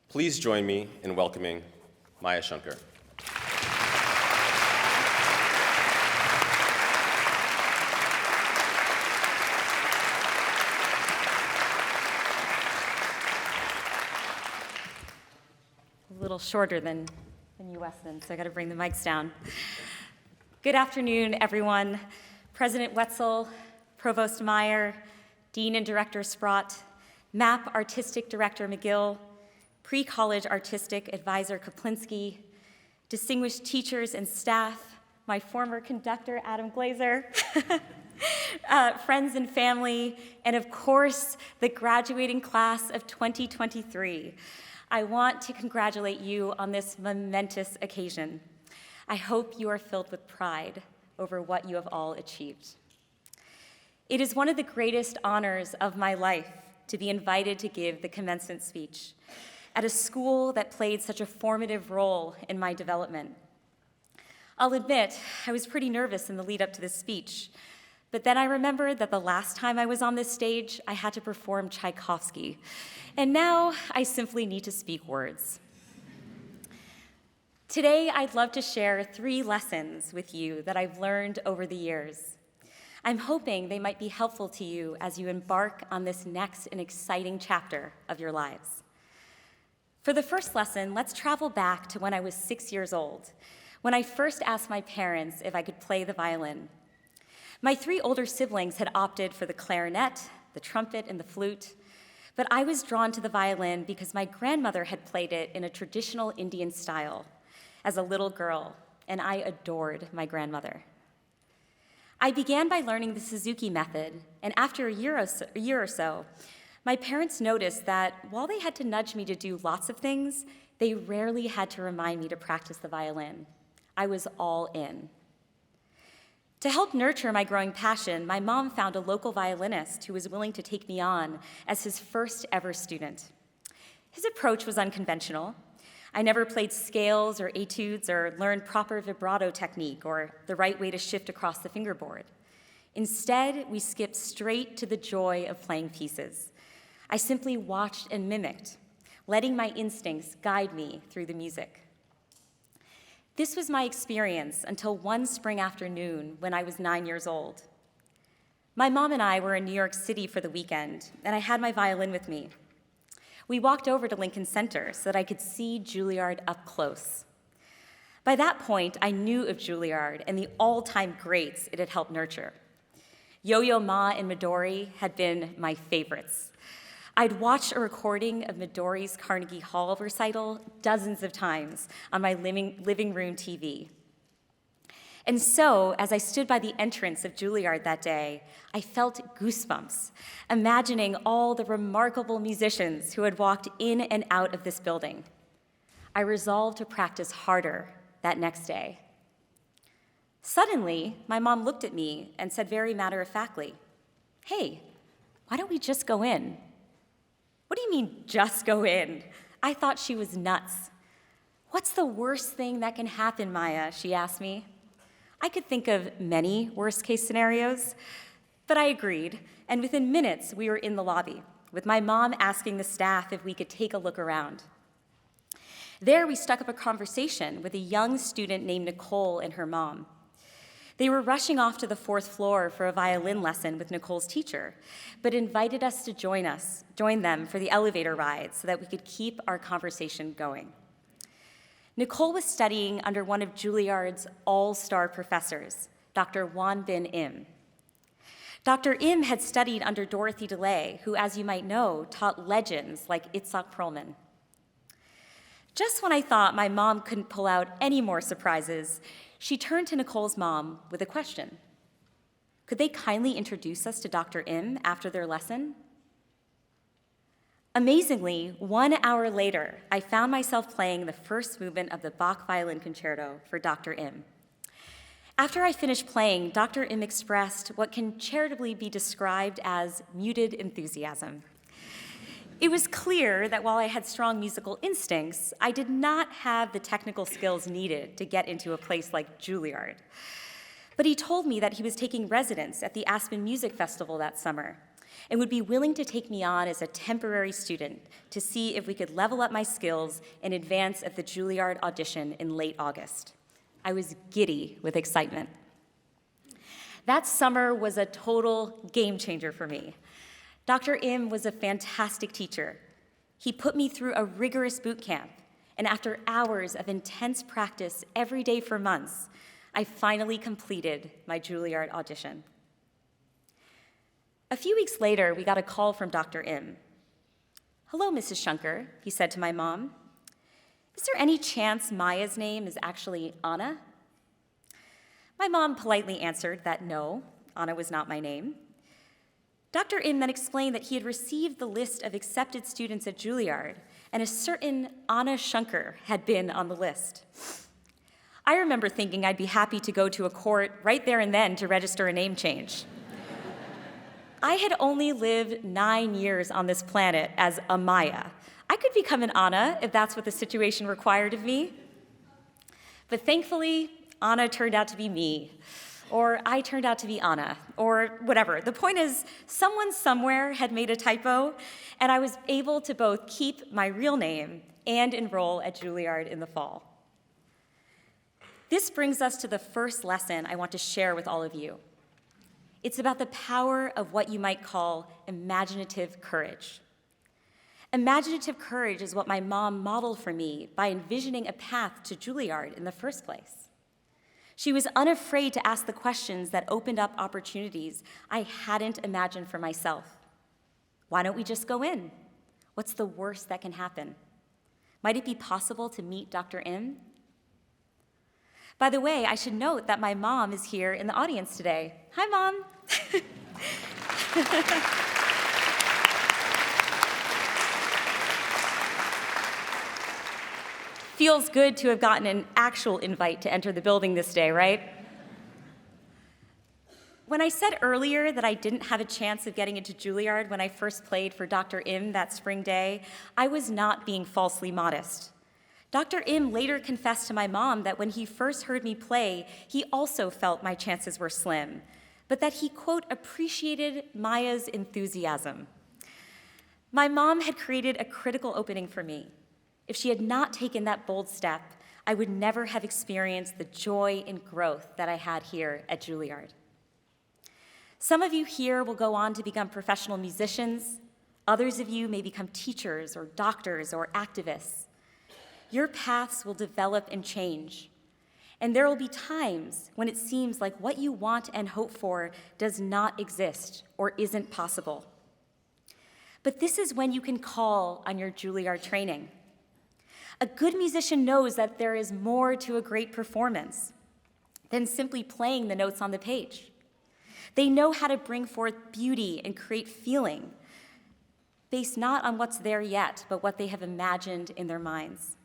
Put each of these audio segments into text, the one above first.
Please join me in welcoming Maya Shankar. A little shorter than you Weston, so I got to bring the mics down. Good afternoon, everyone. President Wetzel, Provost Meyer, Dean and Director Sprott, MAP Artistic Director McGill, Pre-College Artistic Advisor Kaplinski, distinguished teachers and staff, my former conductor, Adam Glazer, friends and family, and of course, the graduating class of 2023. I want to congratulate you on this momentous occasion. I hope you are filled with pride over what you have all achieved. It is one of the greatest honors of my life to be invited to give the commencement speech at a school that played such a formative role in my development. I'll admit, I was pretty nervous in the lead up to this speech, but then I remembered that the last time I was on this stage, I had to perform Tchaikovsky, and now I simply need to speak words. Today, I'd love to share 3 lessons with you that I've learned over the years. I'm hoping they might be helpful to you as you embark on this next and exciting chapter of your lives. For the first lesson, let's travel back to when I was 6 years old, when I first asked my parents if I could play the violin. My 3 older siblings had opted for the clarinet, the trumpet, and the flute, but I was drawn to the violin because my grandmother had played it in a traditional Indian style as a little girl, and I adored my grandmother. I began by learning the Suzuki method, and after a year or so, my parents noticed that while they had to nudge me to do lots of things, they rarely had to remind me to practice the violin. I was all in. To help nurture my growing passion, my mom found a local violinist who was willing to take me on as his first ever student. His approach was unconventional. I never played scales or etudes or learned proper vibrato technique or the right way to shift across the fingerboard. Instead, we skipped straight to the joy of playing pieces. I simply watched and mimicked, letting my instincts guide me through the music. This was my experience until one spring afternoon when I was 9 years old. My mom and I were in New York City for the weekend, and I had my violin with me. We walked over to Lincoln Center so that I could see Juilliard up close. By that point, I knew of Juilliard and the all-time greats it had helped nurture. Yo-Yo Ma and Midori had been my favorites. I'd watched a recording of Midori's Carnegie Hall recital dozens of times on my living room TV. And so, as I stood by the entrance of Juilliard that day, I felt goosebumps, imagining all the remarkable musicians who had walked in and out of this building. I resolved to practice harder that next day. Suddenly, my mom looked at me and said very matter-of-factly, "Hey, why don't we just go in?" "What do you mean, just go in?" I thought she was nuts. "What's the worst thing that can happen, Maya?" she asked me. I could think of many worst-case scenarios, but I agreed, and within minutes, we were in the lobby, with my mom asking the staff if we could take a look around. There, we struck up a conversation with a young student named Nicole and her mom. They were rushing off to the 4th floor for a violin lesson with Nicole's teacher, but invited us to join them for the elevator ride so that we could keep our conversation going. Nicole was studying under one of Juilliard's all-star professors, Dr. Wan Bin Im. Dr. Im had studied under Dorothy DeLay, who, as you might know, taught legends like Itzhak Perlman. Just when I thought my mom couldn't pull out any more surprises, she turned to Nicole's mom with a question. Could they kindly introduce us to Dr. Im after their lesson? Amazingly, 1 hour later, I found myself playing the first movement of the Bach Violin Concerto for Dr. Im. After I finished playing, Dr. Im expressed what can charitably be described as muted enthusiasm. It was clear that while I had strong musical instincts, I did not have the technical skills needed to get into a place like Juilliard. But he told me that he was taking residence at the Aspen Music Festival that summer, and would be willing to take me on as a temporary student to see if we could level up my skills in advance of the Juilliard audition in late August. I was giddy with excitement. That summer was a total game changer for me. Dr. Im was a fantastic teacher. He put me through a rigorous boot camp, and after hours of intense practice every day for months, I finally completed my Juilliard audition. A few weeks later, we got a call from Dr. Im. "Hello, Mrs. Shankar," he said to my mom. "Is there any chance Maya's name is actually Anna?" My mom politely answered that no, Anna was not my name. Dr. Im then explained that he had received the list of accepted students at Juilliard, and a certain Anna Shankar had been on the list. I remember thinking I'd be happy to go to a court right there and then to register a name change. I had only lived 9 years on this planet as a Maya. I could become an Anna if that's what the situation required of me. But thankfully, Anna turned out to be me, or I turned out to be Anna, or whatever. The point is, someone somewhere had made a typo, and I was able to both keep my real name and enroll at Juilliard in the fall. This brings us to the first lesson I want to share with all of you. It's about the power of what you might call imaginative courage. Imaginative courage is what my mom modeled for me by envisioning a path to Juilliard in the first place. She was unafraid to ask the questions that opened up opportunities I hadn't imagined for myself. Why don't we just go in? What's the worst that can happen? Might it be possible to meet Dr. Im? By the way, I should note that my mom is here in the audience today. Hi, Mom. Feels good to have gotten an actual invite to enter the building this day, right? When I said earlier that I didn't have a chance of getting into Juilliard when I first played for Dr. Im that spring day, I was not being falsely modest. Dr. Im later confessed to my mom that when he first heard me play, he also felt my chances were slim, but that he, quote, appreciated Maya's enthusiasm. My mom had created a critical opening for me. If she had not taken that bold step, I would never have experienced the joy and growth that I had here at Juilliard. Some of you here will go on to become professional musicians. Others of you may become teachers or doctors or activists. Your paths will develop and change. And there will be times when it seems like what you want and hope for does not exist or isn't possible. But this is when you can call on your Juilliard training. A good musician knows that there is more to a great performance than simply playing the notes on the page. They know how to bring forth beauty and create feeling based not on what's there yet, but what they have imagined in their minds.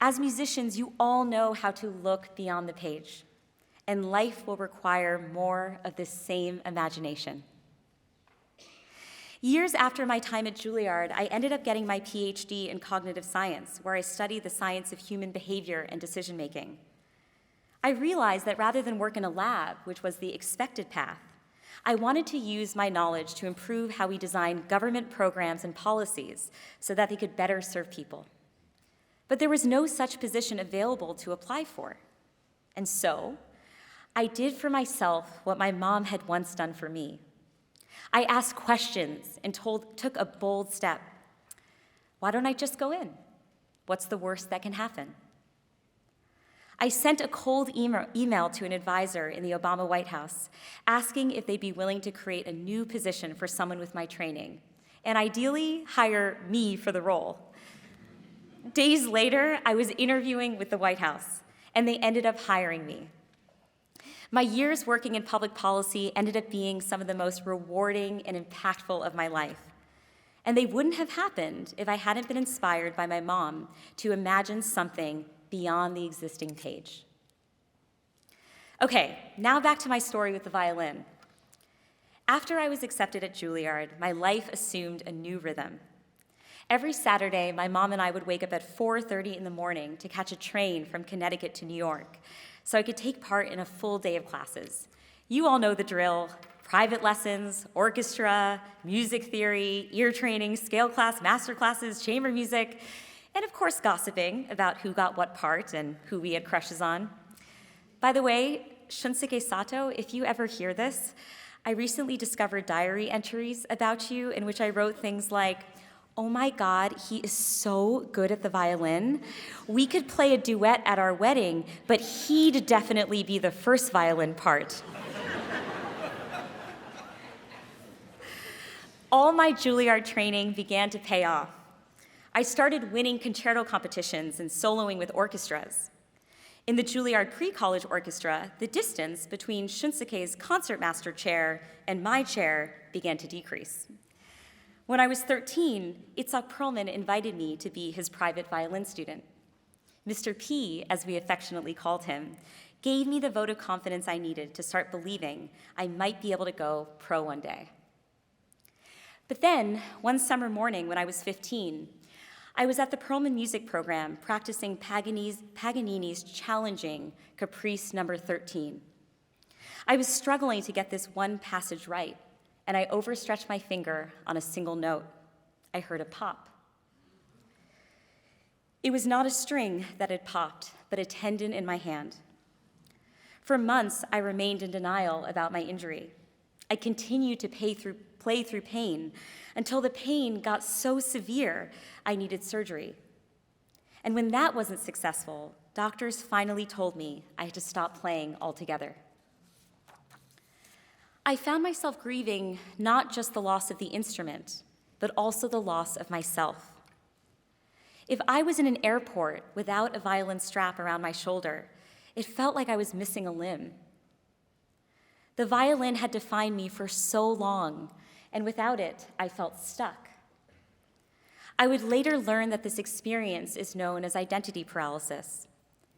As musicians, you all know how to look beyond the page, and life will require more of this same imagination. Years after my time at Juilliard, I ended up getting my PhD in cognitive science, where I studied the science of human behavior and decision-making. I realized that rather than work in a lab, which was the expected path, I wanted to use my knowledge to improve how we design government programs and policies so that they could better serve people. But there was no such position available to apply for. And so, I did for myself what my mom had once done for me. I asked questions and took a bold step. Why don't I just go in? What's the worst that can happen? I sent a cold email to an advisor in the Obama White House, asking if they'd be willing to create a new position for someone with my training, and ideally hire me for the role. Days later, I was interviewing with the White House, and they ended up hiring me. My years working in public policy ended up being some of the most rewarding and impactful of my life. And they wouldn't have happened if I hadn't been inspired by my mom to imagine something beyond the existing page. Okay, now back to my story with the violin. After I was accepted at Juilliard, my life assumed a new rhythm. Every Saturday, my mom and I would wake up at 4:30 in the morning to catch a train from Connecticut to New York so I could take part in a full day of classes. You all know the drill, private lessons, orchestra, music theory, ear training, scale class, master classes, chamber music, and of course gossiping about who got what part and who we had crushes on. By the way, Shunsuke Sato, if you ever hear this, I recently discovered diary entries about you in which I wrote things like, "Oh my God, he is so good at the violin. We could play a duet at our wedding, but he'd definitely be the first violin part." All my Juilliard training began to pay off. I started winning concerto competitions and soloing with orchestras. In the Juilliard pre-college orchestra, the distance between Shunsuke's concertmaster chair and my chair began to decrease. When I was 13, Itzhak Perlman invited me to be his private violin student. Mr. P, as we affectionately called him, gave me the vote of confidence I needed to start believing I might be able to go pro one day. But then, one summer morning when I was 15, I was at the Perlman music program practicing Paganini's challenging Caprice No. 13. I was struggling to get this one passage right, and I overstretched my finger on a single note. I heard a pop. It was not a string that had popped, but a tendon in my hand. For months, I remained in denial about my injury. I continued to play through pain until the pain got so severe I needed surgery. And when that wasn't successful, doctors finally told me I had to stop playing altogether. I found myself grieving not just the loss of the instrument, but also the loss of myself. If I was in an airport without a violin strap around my shoulder, it felt like I was missing a limb. The violin had defined me for so long, and without it, I felt stuck. I would later learn that this experience is known as identity paralysis,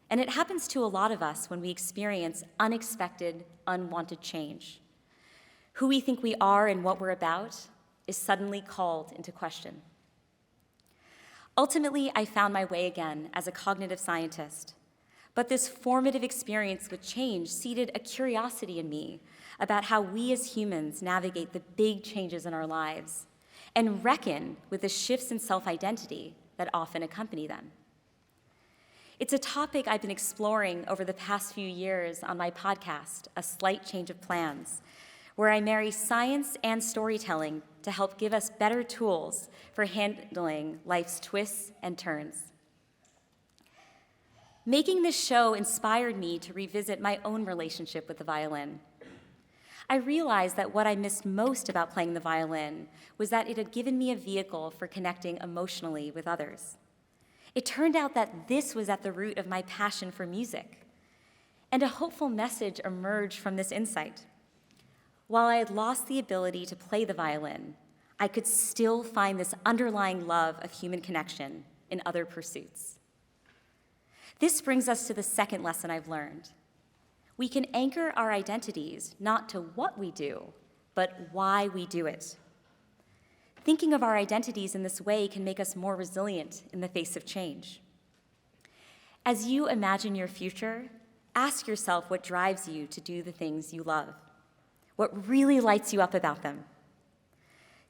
and it happens to a lot of us when we experience unexpected, unwanted change. Who we think we are and what we're about is suddenly called into question. Ultimately, I found my way again as a cognitive scientist, but this formative experience with change seeded a curiosity in me about how we as humans navigate the big changes in our lives and reckon with the shifts in self-identity that often accompany them. It's a topic I've been exploring over the past few years on my podcast, A Slight Change of Plans, where I marry science and storytelling to help give us better tools for handling life's twists and turns. Making this show inspired me to revisit my own relationship with the violin. I realized that what I missed most about playing the violin was that it had given me a vehicle for connecting emotionally with others. It turned out that this was at the root of my passion for music, and a hopeful message emerged from this insight. While I had lost the ability to play the violin, I could still find this underlying love of human connection in other pursuits. This brings us to the second lesson I've learned. We can anchor our identities not to what we do, but why we do it. Thinking of our identities in this way can make us more resilient in the face of change. As you imagine your future, ask yourself what drives you to do the things you love. What really lights you up about them?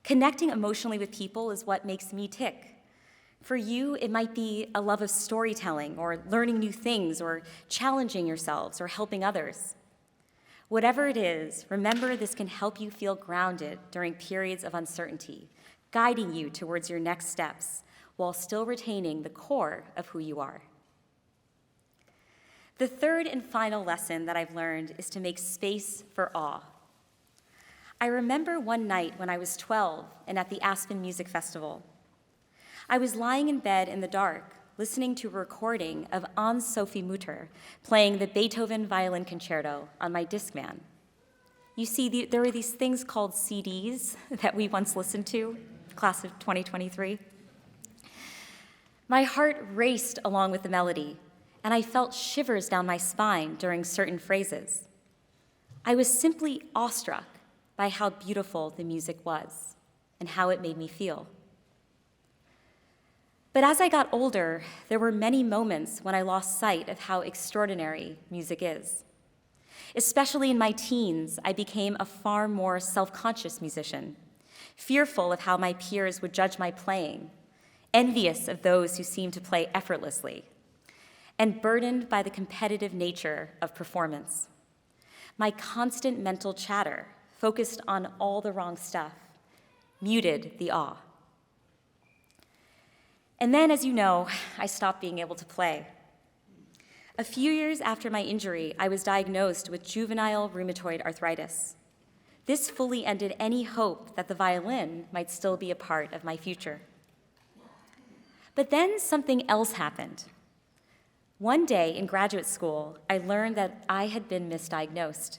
Connecting emotionally with people is what makes me tick. For you, it might be a love of storytelling or learning new things or challenging yourselves or helping others. Whatever it is, remember this can help you feel grounded during periods of uncertainty, guiding you towards your next steps while still retaining the core of who you are. The third and final lesson that I've learned is to make space for awe. I remember one night when I was 12 and at the Aspen Music Festival. I was lying in bed in the dark, listening to a recording of Anne-Sophie Mutter playing the Beethoven Violin Concerto on my Discman. You see, there were these things called CDs that we once listened to, class of 2023. My heart raced along with the melody, and I felt shivers down my spine during certain phrases. I was simply awestruck by how beautiful the music was and how it made me feel. But as I got older, there were many moments when I lost sight of how extraordinary music is. Especially in my teens, I became a far more self-conscious musician, fearful of how my peers would judge my playing, envious of those who seemed to play effortlessly, and burdened by the competitive nature of performance. My constant mental chatter, focused on all the wrong stuff, muted the awe. And then, as you know, I stopped being able to play. A few years after my injury, I was diagnosed with juvenile rheumatoid arthritis. This fully ended any hope that the violin might still be a part of my future. But then something else happened. One day in graduate school, I learned that I had been misdiagnosed.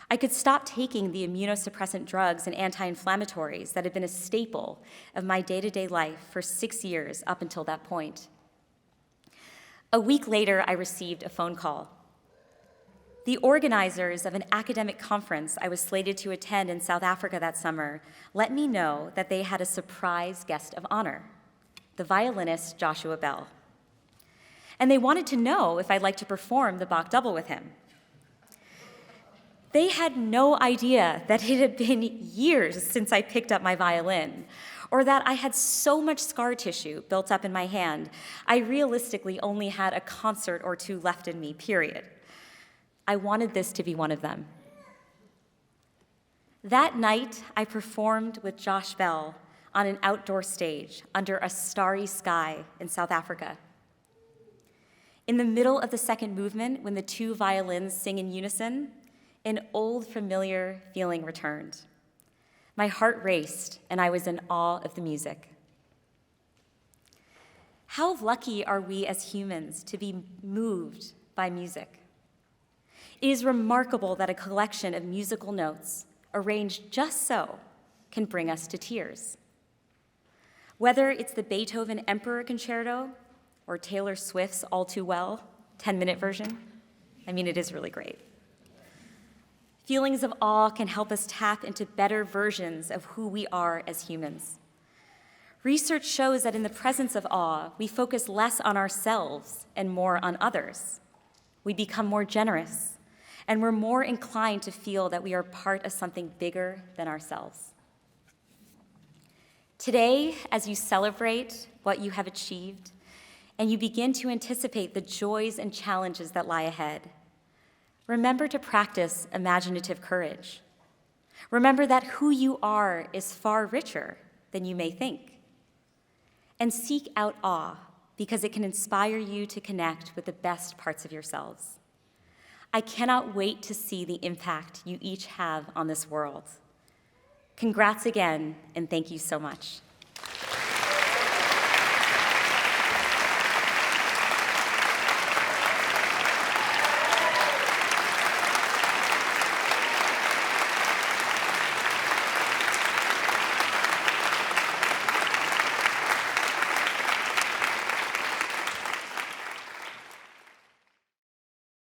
I could stop taking the immunosuppressant drugs and anti-inflammatories that had been a staple of my day-to-day life for 6 years up until that point. A week later, I received a phone call. The organizers of an academic conference I was slated to attend in South Africa that summer let me know that they had a surprise guest of honor, the violinist Joshua Bell. And they wanted to know if I'd like to perform the Bach double with him. They had no idea that it had been years since I picked up my violin, or that I had so much scar tissue built up in my hand, I realistically only had a concert or two left in me, period. I wanted this to be one of them. That night, I performed with Josh Bell on an outdoor stage under a starry sky in South Africa. In the middle of the second movement, when the two violins sing in unison, an old familiar feeling returned. My heart raced, and I was in awe of the music. How lucky are we as humans to be moved by music? It is remarkable that a collection of musical notes, arranged just so, can bring us to tears. Whether it's the Beethoven Emperor Concerto or Taylor Swift's All Too Well 10-minute version, it is really great. Feelings of awe can help us tap into better versions of who we are as humans. Research shows that in the presence of awe, we focus less on ourselves and more on others. We become more generous, and we're more inclined to feel that we are part of something bigger than ourselves. Today, as you celebrate what you have achieved, and you begin to anticipate the joys and challenges that lie ahead, remember to practice imaginative courage. Remember that who you are is far richer than you may think. And seek out awe because it can inspire you to connect with the best parts of yourselves. I cannot wait to see the impact you each have on this world. Congrats again, and thank you so much.